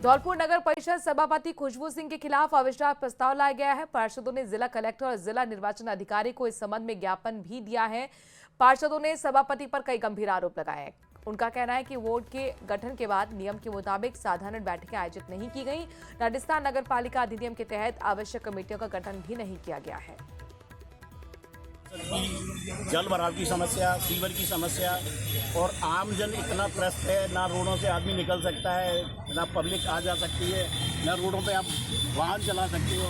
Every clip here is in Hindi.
धौलपुर नगर परिषद सभापति खुशबू सिंह के खिलाफ अविश्वास प्रस्ताव लाया गया है। पार्षदों ने जिला कलेक्टर और जिला निर्वाचन अधिकारी को इस संबंध में ज्ञापन भी दिया है। पार्षदों ने सभापति पर कई गंभीर आरोप लगाए हैं। उनका कहना है कि वोट के गठन के बाद नियम के मुताबिक साधारण बैठकें आयोजित नहीं की गई। राजस्थान नगर पालिका अधिनियम के तहत आवश्यक कमेटियों का गठन भी नहीं किया गया है। जल भराव की समस्या, सीवर की समस्या और आमजन इतना त्रस्त है, ना रोडों से आदमी निकल सकता है, ना पब्लिक आ जा सकती है, ना रोडों पे आप वाहन चला सकते हो।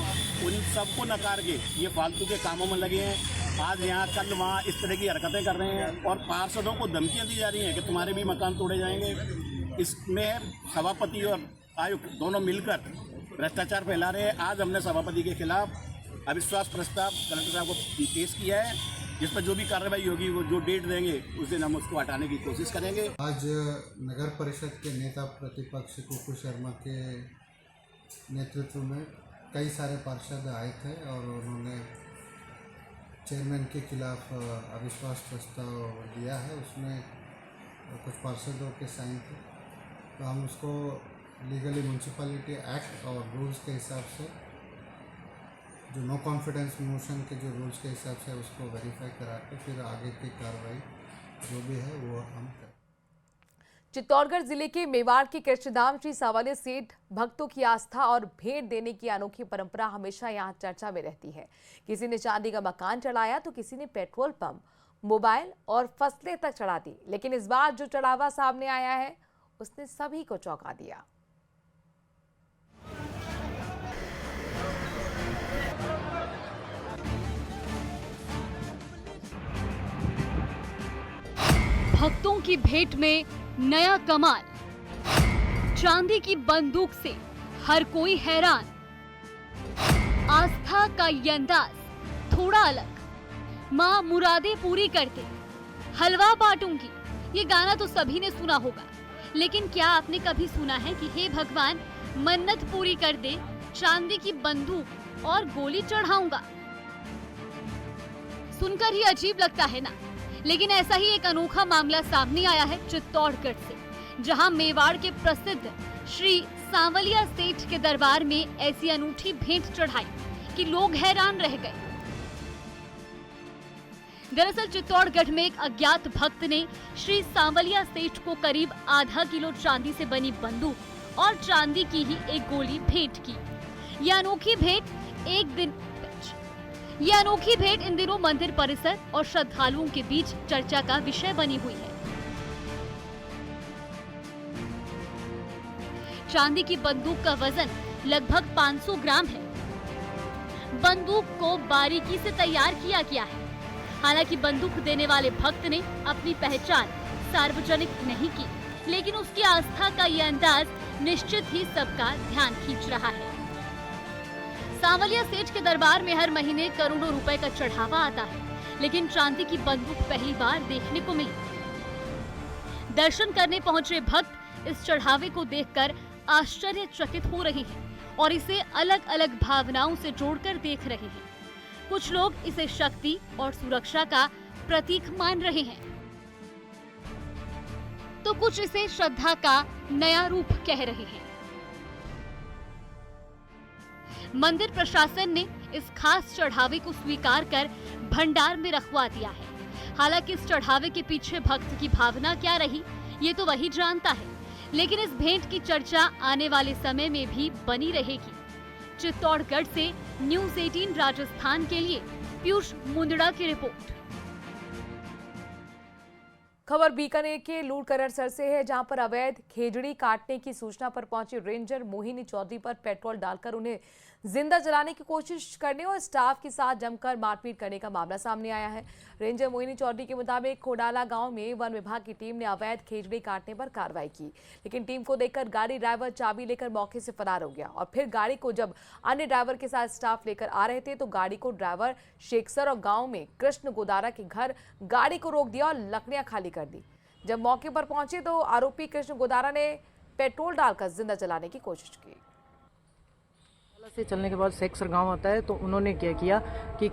उन सबको नकार के ये फालतू के कामों में लगे हैं। आज यहाँ कल वहाँ इस तरह की हरकतें कर रहे हैं और पार्षदों को धमकियाँ दी जा रही हैं कि तुम्हारे भी मकान तोड़े जाएंगे। इसमें सभापति और आयुक्त दोनों मिलकर भ्रष्टाचार फैला रहे हैं। आज हमने सभापति के खिलाफ अविश्वास प्रस्ताव कलेक्टर साहब को पेश किया है, जिस पर जो भी कार्रवाई होगी वो जो डेट देंगे उस दिन हम उसको हटाने की कोशिश करेंगे। आज नगर परिषद के नेता प्रतिपक्ष कुकू शर्मा के नेतृत्व में कई सारे पार्षद आए थे और उन्होंने चेयरमैन के खिलाफ अविश्वास प्रस्ताव दिया है। उसमें कुछ पार्षदों के साइन थे, तो हम उसको लीगली म्यूनसिपैलिटी एक्ट और रूल्स के हिसाब से, जो नो कॉन्फिडेंस मोशन के जो रूल्स के हिसाब से उसको वेरीफाई करा के फिर आगे की कार्रवाई जो भी है वो हम करें। चित्तौड़गढ़ जिले के मेवाड़ के कृष्णधाम श्री सांवलिया सेठ भक्तों की आस्था और भेंट देने की अनोखी परंपरा हमेशा यहां चर्चा में रहती है। किसी ने चांदी का मकान चढ़ाया तो किसी ने पेट्रोल पंप, मोबाइल और फसलें तक चढ़ा दी, लेकिन इस बार जो चढ़ावा सामने आया है उसने सभी को चौंका दिया। भक्तों की भेंट में नया कमाल, चांदी की बंदूक से हर कोई हैरान। आस्था का ये अंदाज थोड़ा अलग। माँ मुरादे पूरी करते, हलवा बांटूंगी, ये गाना तो सभी ने सुना होगा, लेकिन क्या आपने कभी सुना है कि हे भगवान मन्नत पूरी कर दे, चांदी की बंदूक और गोली चढ़ाऊंगा। सुनकर ही अजीब लगता है ना, लेकिन ऐसा ही एक अनोखा मामला सामने आया है चित्तौड़गढ़ से, जहां मेवाड़ के प्रसिद्ध श्री सांवलिया सेठ के दरबार में ऐसी अनूठी भेंट चढ़ाई कि लोग हैरान रह गए। दरअसल चित्तौड़गढ़ में एक अज्ञात भक्त ने श्री सांवलिया सेठ को करीब आधा किलो चांदी से बनी बंदूक और चांदी की ही एक गोली भेंट की। यह अनोखी भेंट इन दिनों मंदिर परिसर और श्रद्धालुओं के बीच चर्चा का विषय बनी हुई है। चांदी की बंदूक का वजन लगभग 500 ग्राम है। बंदूक को बारीकी से तैयार किया गया है। हालांकि बंदूक देने वाले भक्त ने अपनी पहचान सार्वजनिक नहीं की, लेकिन उसकी आस्था का ये अंदाज निश्चित ही सबका ध्यान खींच रहा है। सांवलिया सेठ के दरबार में हर महीने करोड़ों रुपए का चढ़ावा आता है, लेकिन चांदी की बंदूक पहली बार देखने को मिली। दर्शन करने पहुंचे भक्त इस चढ़ावे को देखकर आश्चर्यचकित हो रहे हैं और इसे अलग अलग भावनाओं से जोड़कर देख रहे हैं। कुछ लोग इसे शक्ति और सुरक्षा का प्रतीक मान रहे हैं, तो कुछ इसे श्रद्धा का नया रूप कह रहे हैं। मंदिर प्रशासन ने इस खास चढ़ावे को स्वीकार कर भंडार में रखवा दिया है। हालांकि इस चढ़ावे के पीछे भक्त की भावना क्या रही, ये तो वही जानता है, लेकिन इस भेंट की चर्चा आने वाले समय में भी बनी रहेगी। चित्तौड़गढ़ से न्यूज़ 18 राजस्थान के लिए पीयूष मुंदड़ा की रिपोर्ट। खबर बीकानेर के लूड़करणसर से है, जहां पर अवैध खेजड़ी काटने की सूचना पर पहुंची रेंजर मोहिनी चौधरी पर पेट्रोल डालकर उन्हें जिंदा जलाने की कोशिश करने और स्टाफ के साथ जमकर मारपीट करने का मामला सामने आया है। रेंजर मोहिनी चौधरी के मुताबिक खोडाला गांव में वन विभाग की टीम ने अवैध खेजड़ी काटने पर कार्रवाई की, लेकिन टीम को देखकर गाड़ी ड्राइवर चाबी लेकर मौके से फरार हो गया और फिर गाड़ी को जब अन्य ड्राइवर के साथ स्टाफ लेकर आ रहे थे तो गाड़ी को ड्राइवर शेखसर और गाँव में कृष्ण गोदारा के घर गाड़ी को रोक दिया और लकड़ियां खाली कर दी। जब मौके पर पहुंचे तो आरोपी कृष्ण गोदारा ने पेट्रोल डालकर जिंदा जलाने की कोशिश की। से चलने के बाद सेक्सर गांव आता है, तो उन्होंने क्या किया कि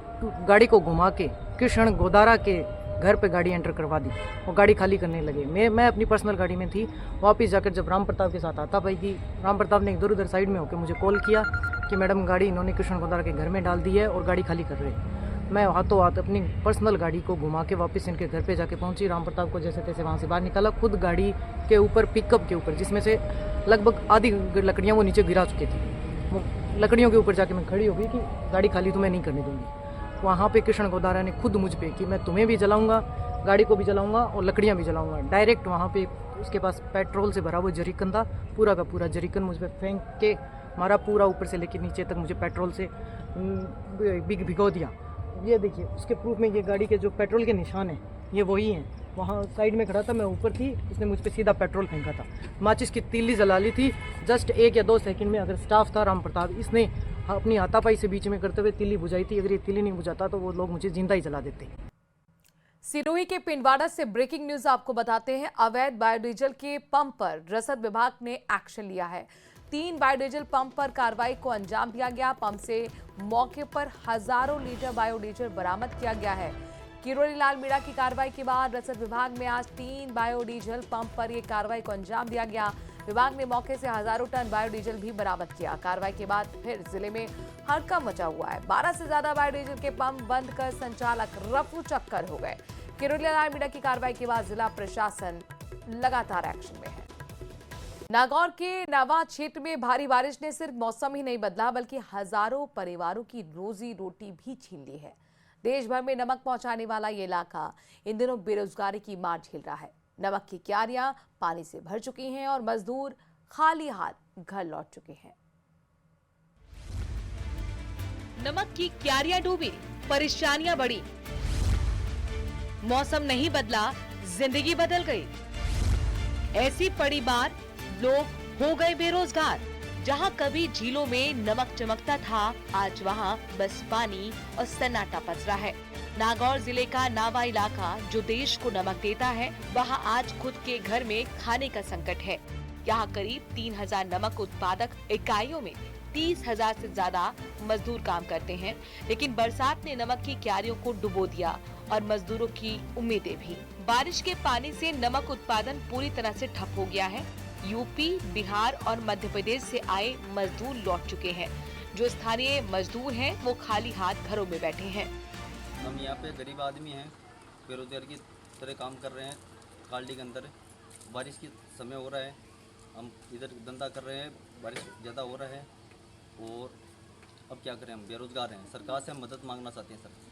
गाड़ी को घुमा के कृष्ण गोदारा के घर पे गाड़ी एंटर करवा दी और गाड़ी खाली करने लगे। मैं अपनी पर्सनल गाड़ी में थी। वापस जाकर जब राम प्रताप के साथ आता भाई कि राम प्रताप ने इधर उधर साइड में होकर मुझे कॉल किया कि मैडम गाड़ी इन्होंने कृष्ण गोदारा के घर में डाल दी है और गाड़ी खाली कर रहे हैं। मैं हाथों हाथ अपनी पर्सनल गाड़ी को घुमा के वापस इनके घर पे जाके पहुंची। राम प्रताप को जैसे तैसे वहाँ से बाहर निकाला, खुद गाड़ी के ऊपर पिकअप के ऊपर, जिसमें से लगभग आधी लकड़ियाँ वो नीचे गिरा चुकी थी, वो लकड़ियों के ऊपर जाके मैं खड़ी हो गई कि गाड़ी खाली तो मैं नहीं करने दूंगी। वहाँ पे कृष्ण गोदारा ने खुद मुझ पे कि मैं तुम्हें भी जलाऊंगा, गाड़ी को भी जलाऊंगा और लकड़ियाँ भी जलाऊंगा। डायरेक्ट वहाँ पे उसके पास पेट्रोल से भरा वो जरीकन था, पूरा का पूरा जरीकन मुझ पे फेंक के मारा, पूरा ऊपर से लेकर नीचे तक मुझे पेट्रोल से भिगो दिया। ये देखिए उसके प्रूफ में ये गाड़ी के जो पेट्रोल के निशान हैं ये वही हैं। वहाँ साइड में खड़ा था, मैं ऊपर थी, उसने मुझ पे सीधा पेट्रोल फेंका था। माचिस की तीली जला ली थी जस्ट 1 या 2 सेकंड में। अगर स्टाफ था राम प्रताप, इसने अपनी हाथापाई से बीच में करते हुए तीली बुझाई थी। अगर ये तीली नहीं बुझाता तो वो लोग मुझे जिंदा ही जला देते। सिरोही के पिंडवाड़ा से ब्रेकिंग न्यूज आपको बताते हैं। अवैध बायोडीजल के पंप पर रसद विभाग ने एक्शन लिया है। 3 बायोडीजल पंप पर कार्रवाई को अंजाम दिया गया। पंप से मौके पर हजारों लीटर बायोडीजल बरामद किया गया है। किरोड़ी लाल मीणा की कार्रवाई के बाद रसद विभाग में आज 3 बायोडीजल पंप पर यह कार्रवाई को अंजाम दिया गया। विभाग ने मौके से हजारों टन बायोडीजल भी बरामद किया। कार्रवाई के बाद फिर जिले में हड़कंप मचा हुआ है। 12 से ज्यादा बायोडीजल के पंप बंद कर संचालक रफू चक्कर हो गए। किरोड़ी लाल मीणा की कार्रवाई के बाद जिला प्रशासन लगातार एक्शन में है। नागौर के नावा क्षेत्र में भारी बारिश ने सिर्फ मौसम ही नहीं बदला बल्कि हजारों परिवारों की रोजी रोटी भी छीन ली है। देश भर में नमक पहुंचाने वाला ये इलाका इन दिनों बेरोजगारी की मार झेल रहा है। नमक की क्यारियां पानी से भर चुकी हैं और मजदूर खाली हाथ घर लौट चुके हैं। नमक की क्यारियां डूबी, परेशानियां बढ़ी, मौसम नहीं बदला, जिंदगी बदल गई। ऐसी पड़ी मार, लोग हो गए बेरोजगार। जहां कभी झीलों में नमक चमकता था, आज वहां बस पानी और सन्नाटा पसरा है। नागौर जिले का नावा इलाका जो देश को नमक देता है, वहां आज खुद के घर में खाने का संकट है। यहां करीब 3000 नमक उत्पादक इकाइयों में 30,000 से ज्यादा मजदूर काम करते हैं, लेकिन बरसात ने नमक की क्यारियों को डुबो दिया और मजदूरों की उम्मीदें भी। बारिश के पानी से नमक उत्पादन पूरी तरह से ठप हो गया है। यूपी, बिहार और मध्य प्रदेश से आए मजदूर लौट चुके हैं। जो स्थानीय मजदूर हैं वो खाली हाथ घरों में बैठे हैं। हम यहाँ पे गरीब आदमी हैं, बेरोजगार की तरह काम कर रहे हैं। काल्डी के अंदर बारिश की समय हो रहा है, हम इधर धंधा कर रहे हैं, बारिश ज़्यादा हो रहा है और अब क्या करें, हम बेरोजगार हैं। सरकार से हम मदद मांगना चाहते हैं सर।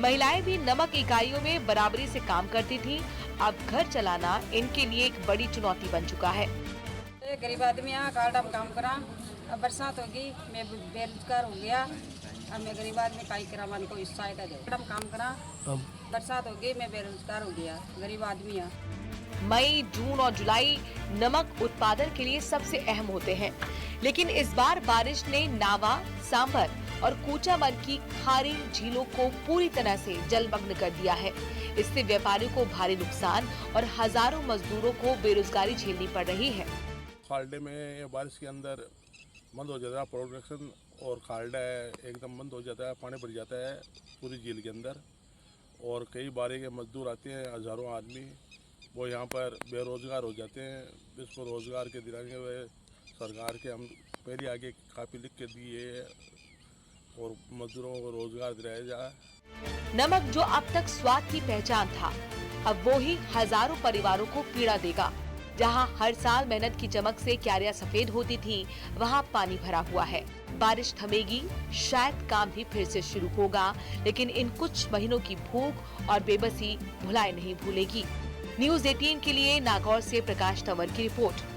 महिलाएं भी नमक इकाइयों में बराबरी से काम करती थी। अब घर चलाना इनके लिए एक बड़ी चुनौती बन चुका है। गरीब आदमी यहाँ काल्डा में काम करा, अब बरसात होगी, मैं बेरोजगार हो गया। अब मैं गरीब आदमी काई करा, मन को सहायता दे। काम करा, बरसात होगी, मैं बेरोजगार हो गया, गरीब आदमी यहाँ। मई, जून और जुलाई नमक उत्पादन के लिए सबसे अहम होते हैं, लेकिन इस बार बारिश ने नावा, सांभर और कूचामन की खारी झीलों को पूरी तरह से जलमग्न कर दिया है। इससे व्यापारियों को भारी नुकसान और हजारों मजदूरों को बेरोजगारी झेलनी पड़ रही है। खाल्डे में बारिश के अंदर बंद हो जाता है प्रोडक्शन और खाल्डा एकदम बंद हो जाता है, पानी भर जाता है पूरी झील के अंदर और कई बारे के मजदूर आते हैं, हजारों आदमी वो यहाँ पर बेरोजगार हो जाते हैं। इसको रोजगार के दिलाने हुए सरकार के हम पहले आगे काफ़ी लिख के दिए और मजदूरों को रोजगार दिलाया जाए। नमक जो अब तक स्वाद की पहचान था, अब वो ही हजारों परिवारों को पीड़ा देगा। जहां हर साल मेहनत की चमक से क्यारियां सफेद होती थी, वहां पानी भरा हुआ है। बारिश थमेगी, शायद काम भी फिर से शुरू होगा, लेकिन इन कुछ महीनों की भूख और बेबसी भुलाए नहीं भूलेगी। न्यूज़ 18 के लिए नागौर से प्रकाश तंवर की रिपोर्ट।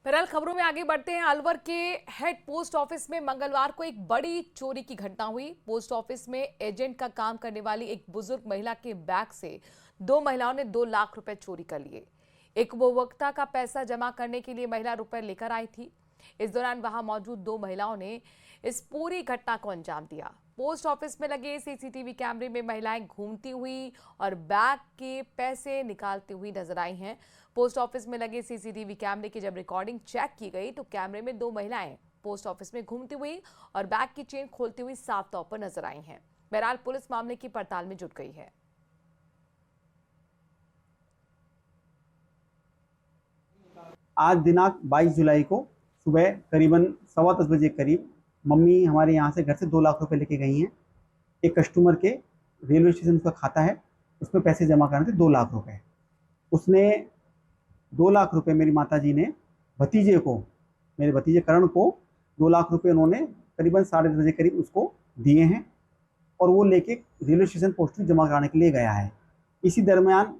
फिलहाल खबरों में आगे बढ़ते हैं। अलवर के हेड पोस्ट ऑफिस में मंगलवार को एक बड़ी चोरी की घटना हुई। पोस्ट ऑफिस में एजेंट का काम करने वाली एक बुजुर्ग महिला के बैग से 2 महिलाओं ने 2 लाख रुपए चोरी कर लिए। एक उपभोक्ता का पैसा जमा करने के लिए महिला रुपए लेकर आई थी। इस दौरान वहां मौजूद 2 महिलाओं ने इस पूरी घटना को अंजाम दिया। पोस्ट ऑफिस में लगे सीसीटीवी कैमरे में महिलाएं घूमती हुई और बैग के पैसे निकालती हुई नजर आई हैं। पोस्ट ऑफिस में लगे सीसीटीवी कैमरे की जब रिकॉर्डिंग चेक की गई तो कैमरे में 2 महिलाएं पोस्ट ऑफिस में घूमती हुई और बैग की चेन खोलती हुई साफ तौर पर नजर आई हैं। बहरहाल पुलिस मामले की पड़ताल में जुट गई है। आज दिनांक 22 जुलाई को सुबह करीबन 10:15 बजे करीब मम्मी हमारे यहाँ से घर से 2 लाख रुपए लेके गई हैं। एक कस्टमर के रेलवे स्टेशन उसका खाता है, उसमें पैसे जमा करने थे 2 लाख रुपए। उसने 2 लाख रुपए मेरी माताजी ने भतीजे को, मेरे भतीजे करण को 2 लाख रुपए उन्होंने करीबन 10:30 बजे करीब उसको दिए हैं और वो लेके रेलवे स्टेशन पोस्ट जमा कराने के लिए गया है। इसी दरमियान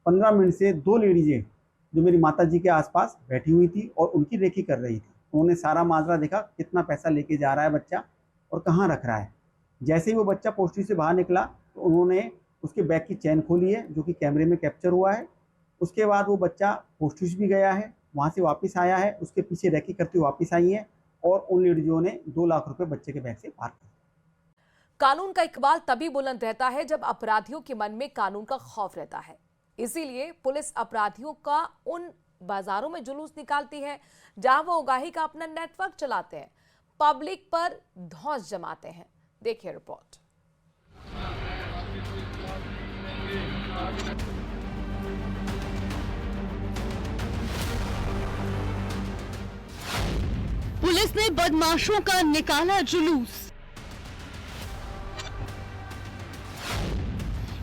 15 मिनट से 2 लेडीजें जो मेरी माताजी के आसपास बैठी हुई थी और उनकी रेकी कर रही थी। उन्होंने सारा माजरा देखा, कितना पैसा लेके जा रहा है बच्चा और कहाँ रख रहा है। जैसे ही वो बच्चा पोस्टरी से बाहर निकला तो उन्होंने उसके बैग की चैन खोली है, जो कि कैमरे में कैप्चर हुआ है। उसके बाद वो बच्चा पोस्ट ऑफिस भी गया है, वहाँ से वापस आया है, उसके पीछे रैकी करते हुए वापस आई है और उन लेडीजों ने 2 लाख रुपए बच्चे के बैग से पार कर। कानून का इकबाल तभी बुलंद रहता है जब अपराधियों के मन में कानून का खौफ रहता है। इसीलिए पुलिस अपराधियों का उन बाजारों में जुलूस निकालती है जहां वो उगाही का अपना नेटवर्क चलाते हैं, पब्लिक पर धौंस जमाते हैं। देखिए रिपोर्ट। पुलिस ने बदमाशों का निकाला जुलूस,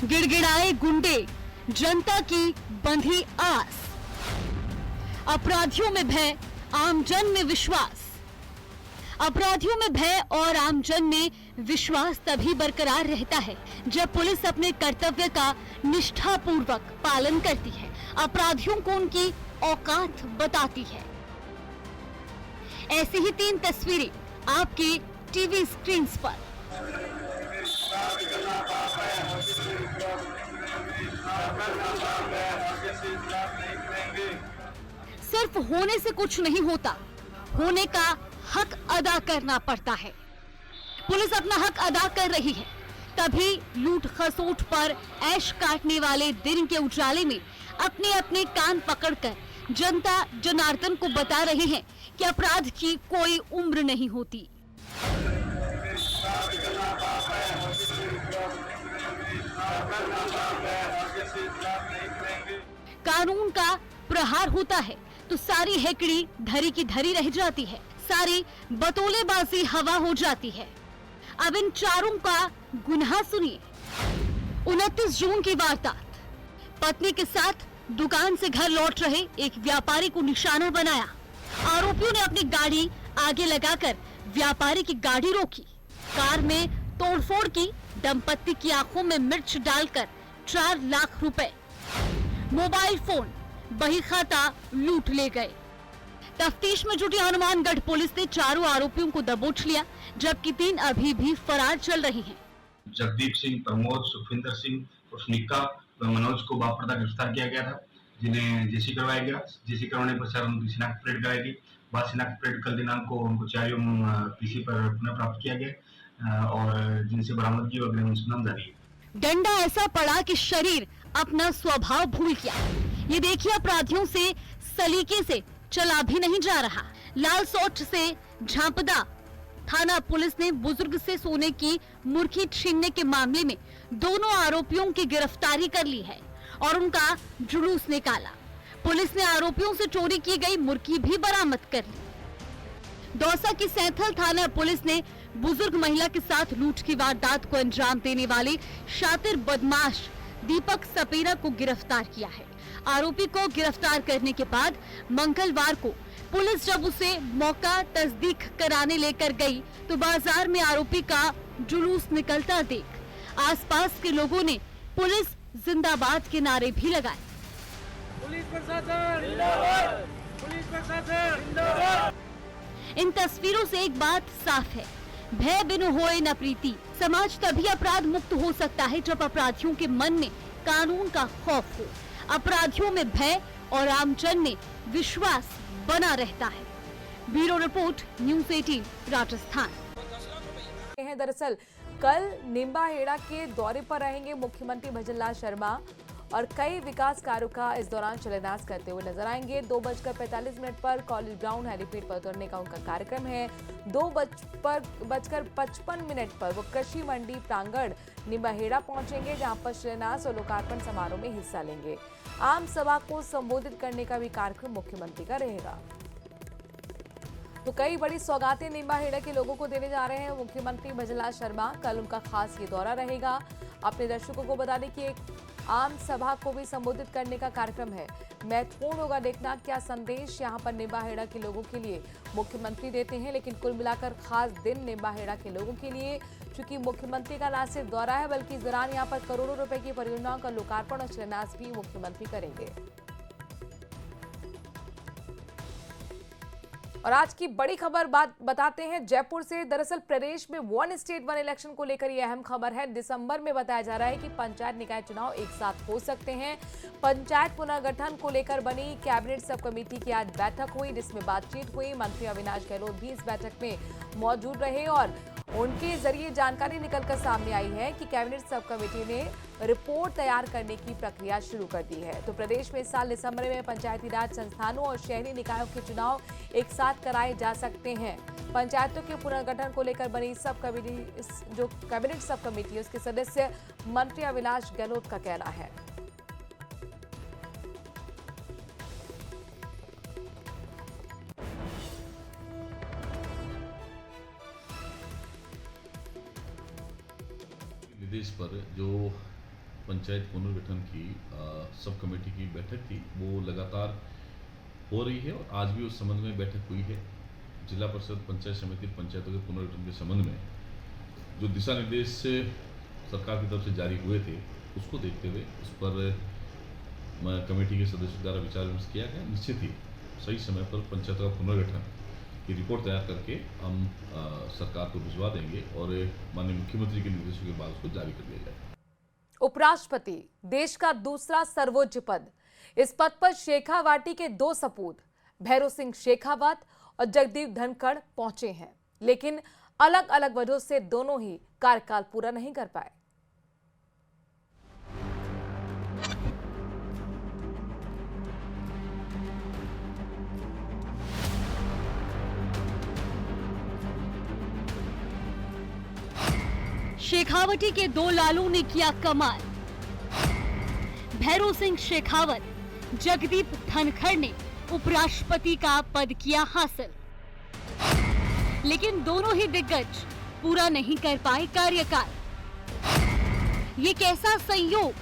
गिड़गिड़ाए गुंडे, जनता की बंधी आस, अपराधियों में भय, आमजन में विश्वास। अपराधियों में भय और आमजन में विश्वास तभी बरकरार रहता है जब पुलिस अपने कर्तव्य का निष्ठापूर्वक पालन करती है, अपराधियों को उनकी औकात बताती है। ऐसी ही 3 तस्वीरें आपके टीवी स्क्रीन पर। सिर्फ होने से कुछ नहीं होता, होने का हक अदा करना पड़ता है। पुलिस अपना हक अदा कर रही है, तभी लूट खसोट पर ऐश काटने वाले दिन के उजाले में अपने अपने कान पकड़कर जनता जनार्दन को बता रहे हैं कि अपराध की कोई उम्र नहीं होती। कानून का प्रहार होता है तो सारी हेकड़ी धरी की धरी रह जाती है, सारी बतौलेबाजी हवा हो जाती है। अब इन चारों का गुनाह सुनिए। 29 जून की वारदात, पत्नी के साथ दुकान से घर लौट रहे एक व्यापारी को निशाना बनाया। आरोपियों ने अपनी गाड़ी आगे लगाकर व्यापारी की गाड़ी रोकी, कार में तोड़फोड़ की, दंपत्ति की आंखों में मिर्च डालकर 4 लाख रुपए, मोबाइल फोन, बही खाता लूट ले गए। तफ्तीश में जुटी हनुमानगढ़ पुलिस ने चारों आरोपियों को दबोच लिया, जबकि 3 अभी भी फरार चल रहे हैं। जगदीप सिंह, प्रमोद, सुखविंदर सिंह उर्फ निक्का व मनोज को बापरदा गिरफ्तार किया गया था, जिन्हें जेसी करवाया गया। जेसी करवाने के पश्चात उनकी शिनाख्त परेड कराई गई। बाद शिनाख्त परेड कल दिनांक को उनको 4 पीसी पर पुनः प्राप्त किया गया और जिनसे बरामदगी व गृह अनुसंधान जारी है। डंडा ऐसा पड़ा कि शरीर अपना स्वभाव भूल गया। ये देखिए, अपराधियों से सलीके से चला भी नहीं जा रहा। लाल सोच से झांपदा थाना पुलिस ने बुजुर्ग से सोने की मुर्गी छीनने के मामले में दोनों आरोपियों की गिरफ्तारी कर ली है और उनका जुलूस निकाला। पुलिस ने आरोपियों से चोरी की गई मुर्गी भी बरामद कर ली। दौसा की सैंथल थाना पुलिस ने बुजुर्ग महिला के साथ लूट की वारदात को अंजाम देने वाले शातिर बदमाश दीपक सपेरा को गिरफ्तार किया है। आरोपी को गिरफ्तार करने के बाद मंगलवार को पुलिस जब उसे मौका तस्दीक कराने लेकर गई तो बाजार में आरोपी का जुलूस निकलता देख आसपास के लोगों ने पुलिस जिंदाबाद के नारे भी लगाए। पुलिस प्रशासन जिंदाबाद, पुलिस प्रशासन जिंदाबाद। इन तस्वीरों से एक बात साफ है, भय बिनु होए न प्रीति। समाज तभी अपराध मुक्त हो सकता है जब अपराधियों के मन में कानून का खौफ हो, अपराधियों में भय और आमजन में विश्वास बना रहता है। Bureau report, news 18 Rajasthan. दरअसल कल निम्बाहेड़ा के दौरे पर रहेंगे मुख्यमंत्री भजनलाल शर्मा और कई विकास कार्यों का इस दौरान शिलान्यास करते हुए नजर आएंगे। 2:45 पर कॉलेज ग्राउंड हेलीपैड पर उतरने का उनका कार्यक्रम है। 2:55 पर वो कृषि मंडी प्रांगण निम्बाहेड़ा पहुंचेंगे, जहां पर शिलान्यास और लोकार्पण समारोह में हिस्सा लेंगे। आम सभा को संबोधित करने का भी कार्यक्रम मुख्यमंत्री का रहेगा। तो कई बड़ी सौगातें निम्बाहेड़ा के लोगों को देने जा रहे हैं मुख्यमंत्री भजनलाल शर्मा। कल उनका खास ये दौरा रहेगा। अपने दर्शकों को बता दें कि एक आम सभा को भी संबोधित करने का कार्यक्रम है। महत्वपूर्ण होगा देखना क्या संदेश यहां पर निम्बाहेड़ा के लोगों के लिए मुख्यमंत्री देते हैं। लेकिन कुल मिलाकर खास दिन निम्बाहेड़ा के लोगों के लिए, चूंकि मुख्यमंत्री का न सिर्फ दौरा है बल्कि इस दौरान यहां पर करोड़ों रुपए की परियोजनाओं का लोकार्पण और शिलान्यास भी मुख्यमंत्री करेंगे। और आज की बड़ी खबर बताते हैं जयपुर से। दरअसल प्रदेश में वन स्टेट वन इलेक्शन को लेकर यह अहम खबर है। दिसंबर में बताया जा रहा है कि पंचायत निकाय चुनाव एक साथ हो सकते हैं। पंचायत पुनर्गठन को लेकर बनी कैबिनेट सब कमेटी की आज बैठक हुई, जिसमें बातचीत हुई। मंत्री अविनाश गहलोत भी इस बैठक में मौजूद रहे और उनके जरिए जानकारी निकलकर सामने आई है कि कैबिनेट सब कमेटी ने रिपोर्ट तैयार करने की प्रक्रिया शुरू कर दी है। तो प्रदेश में इस साल दिसंबर में पंचायती राज संस्थानों और शहरी निकायों के चुनाव एक साथ कराए जा सकते हैं। पंचायतों के पुनर्गठन को लेकर बनी सब कमेटी, जो कैबिनेट सब कमेटी है, उसके सदस्य मंत्री अविनाश गहलोत का कहना है। निर्देश पर जो पंचायत पुनर्गठन की सब कमेटी की बैठक थी वो लगातार हो रही है और आज भी उस संबंध में बैठक हुई है। जिला परिषद पंचायत समिति पंचायतों के पुनर्गठन के संबंध में जो दिशा निर्देश सरकार की तरफ से जारी हुए थे उसको देखते हुए उस पर कमेटी के सदस्यों द्वारा विचार विमर्श किया गया। निश्चित ही सही समय पर पंचायतों का पुनर्गठन की रिपोर्ट तैयार करके हम सरकार को भिजवा देंगे और माननीय मुख्यमंत्री के निर्देशों के बाद उसको जारी कर दिया जाएगा। उपराष्ट्रपति देश का दूसरा सर्वोच्च पद, इस पद पर शेखावाटी के दो सपूत भैरों सिंह शेखावत और जगदीप धनखड़ पहुंचे हैं, लेकिन अलग अलग वजहों से दोनों ही कार्यकाल पूरा नहीं कर पाए। शेखावटी के दो लालू ने किया कमाल। भैरों सिंह शेखावत, जगदीप धनखड़ ने उपराष्ट्रपति का पद किया हासिल, लेकिन दोनों ही दिग्गज पूरा नहीं कर पाए कार्यकाल। ये कैसा संयोग?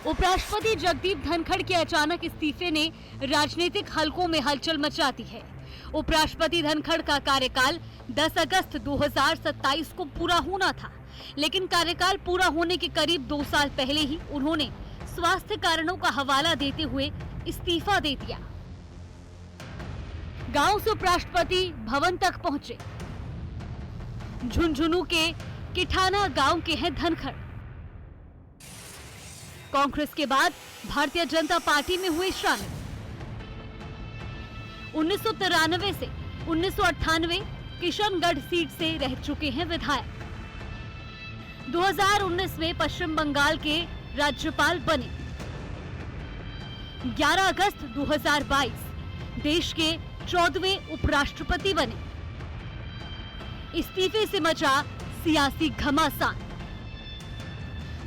उपराष्ट्रपति जगदीप धनखड़ के अचानक इस्तीफे ने राजनीतिक हलकों में हलचल मचा दी है। उपराष्ट्रपति धनखड़ का कार्यकाल 10 अगस्त 2027 को पूरा होना था, लेकिन कार्यकाल पूरा होने के करीब 2 साल पहले ही उन्होंने स्वास्थ्य कारणों का हवाला देते हुए इस्तीफा दे दिया। गांव से उपराष्ट्रपति भवन तक पहुंचे। झुंझुनू के किठाना गांव के हैं धनखड़। कांग्रेस के बाद भारतीय जनता पार्टी में हुए शामिल। 1993 से 1998 किशनगढ़ सीट से रह चुके हैं विधायक। 2019 में पश्चिम बंगाल के राज्यपाल बने। 11 अगस्त 2022 देश के 14वें उपराष्ट्रपति बने। इस्तीफे से मचा सियासी घमासान।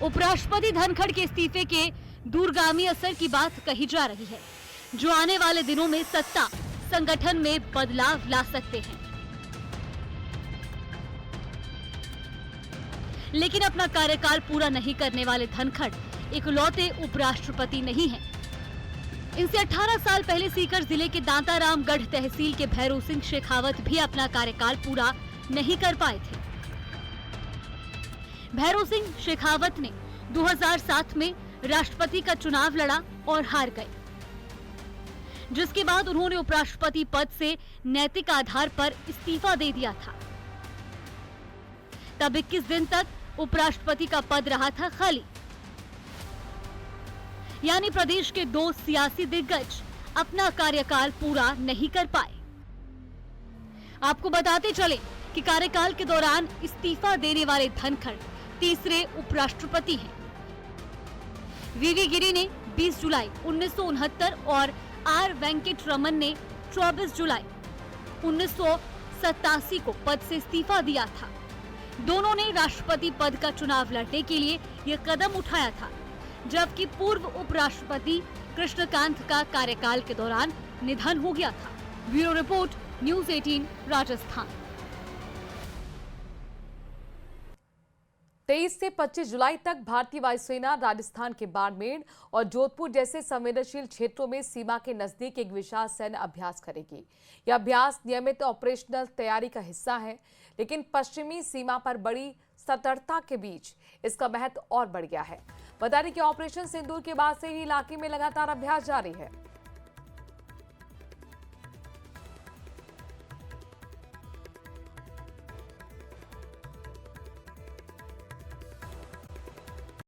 उपराष्ट्रपति धनखड़ के इस्तीफे के दूरगामी असर की बात कही जा रही है, जो आने वाले दिनों में सत्ता संगठन में बदलाव ला सकते हैं। लेकिन अपना कार्यकाल पूरा नहीं करने वाले धनखड़ इकलौते उपराष्ट्रपति नहीं हैं। इनसे 18 साल पहले सीकर जिले के दांतारामगढ़ तहसील के भैरों सिंह शेखावत भी अपना कार्यकाल पूरा नहीं कर पाए थे। भैरों सिंह शेखावत ने 2007 में राष्ट्रपति का चुनाव लड़ा और हार गए, जिसके बाद उन्होंने उपराष्ट्रपति पद से नैतिक आधार पर इस्तीफा दे दिया था। तब 21 दिन तक उपराष्ट्रपति का पद रहा था खाली। यानी प्रदेश के 2 सियासी दिग्गज अपना कार्यकाल पूरा नहीं कर पाए। आपको बताते चले कि कार्यकाल के दौरान इस्तीफा देने वाले धनखड़ तीसरे उपराष्ट्रपति हैं। वीवी गिरी ने 20 जुलाई 1969 और आर वेंकट रमन ने 24 जुलाई 1987 को पद से इस्तीफा दिया था। दोनों ने राष्ट्रपति पद का चुनाव लड़ने के लिए यह कदम उठाया था, जबकि पूर्व उपराष्ट्रपति कृष्णकांत का कार्यकाल के दौरान निधन हो गया था। Bureau report, news 18 Rajasthan. 23 से 25 जुलाई तक भारतीय वायुसेना राजस्थान के बाड़मेर और जोधपुर जैसे संवेदनशील क्षेत्रों में सीमा के नजदीक एक विशाल सैन्य अभ्यास करेगी। यह अभ्यास नियमित ऑपरेशनल तैयारी का हिस्सा है, लेकिन पश्चिमी सीमा पर बड़ी सतर्कता के बीच इसका महत्व और बढ़ गया है। बता दें कि ऑपरेशन सिंदूर के बाद से ही इलाके में लगातार अभ्यास जारी है।